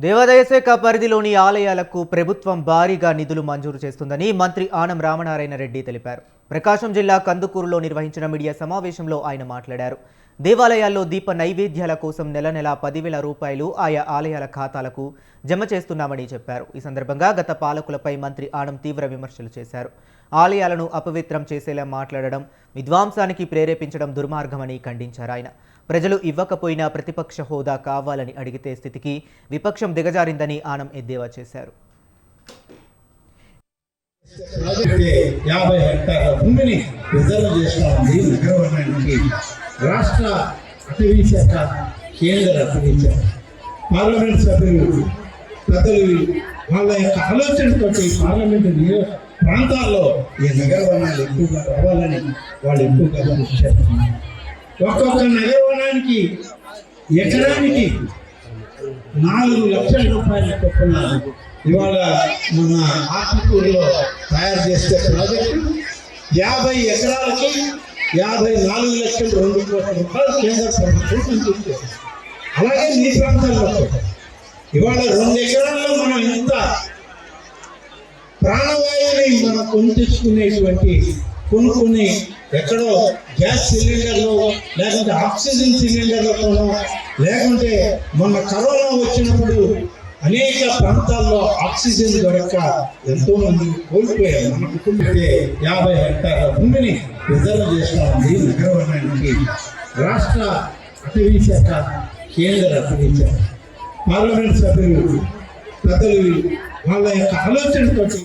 దేవాదాయ శాఖ పరిధిలోని ఆలయాలకు ప్రభుత్వం భారీగా నిధులు మంజూరు చేస్తుందని మంత్రి ఆనం రామనారాయణ రెడ్డి తెలిపారు. ప్రకాశం జిల్లా కందుకూరులో నిర్వహించిన మీడియా సమావేశంలో ఆయన మాట్లాడారు. దేవాలయాల్లో దీప నైవేద్యాల కోసం నెల 10,000 రూపాయలు ఆయా ఆలయాల ఖాతాలకు జమ చేస్తున్నామని చెప్పారు. ఈ సందర్భంగా గత పాలకులపై మంత్రి ఆనం తీవ్ర విమర్శలు చేశారు. ఆలయాలను అపవిత్రం చేసేలా మాట్లాడడం, విధ్వంసానికి ప్రేరేపించడం దుర్మార్గమని ఖండించారు. ఆయన ప్రజలు ఇవ్వకపోయినా ప్రతిపక్ష హోదా కావాలని అడిగితే స్థితికి విపక్షం దిగజారిందని ఆనం ఎద్దేవా చేశారు. 50 హెక్టార్ల భూమిని రిజర్వ్ చేస్తామని నగరవనానికి రాష్ట్ర అటవీ శాఖ, కేంద్ర అటవీ శాఖ, పార్లమెంట్ సభ్యులు పెద్దలు వాళ్ళ యొక్క ఆలోచనతో పార్లమెంటు ప్రాంతాల్లో ఈ నగరవనాలు ఎక్కువగా రావాలని వాళ్ళు ఎక్కువగా కృషి చేస్తున్నారు. ఒక్కొక్క నగరవనానికి ఎకరానికి 4 లక్షల రూపాయల చొప్పున ఇవాళ మన ఆత్మకూరులో తయారు చేసే ప్రాజెక్టు 50 ఎకరాలకి 54,02,00,000 రూపాయలు కేంద్ర ప్రభుత్వం చూస్తుంది. అలాగే ఈ ప్రాంతాల్లో ఇవాళ 2 ఎకరాల్లో మనం ఇంత ప్రాణవాయువుని మనం కొనుక్కుని ఎక్కడో గ్యాస్ సిలిండర్లో, లేకుంటే ఆక్సిజన్ సిలిండర్లతోనో, లేకుంటే మొన్న కరోనా వచ్చినప్పుడు అనేక ప్రాంతాల్లో ఆక్సిజన్ దొరక్క ఎంతో మంది కోల్పోయారు. మన కుటుంబే 50 హెక్టార్ల భూమిని రిజర్వ్ చేస్తామని నగరవనానికి రాష్ట్ర అటవీ శాఖ, కేంద్ర అటవీ శాఖ, పార్లమెంట్ సభ్యులు పెద్దలు వాళ్ళ యొక్క ఆలోచనతోటి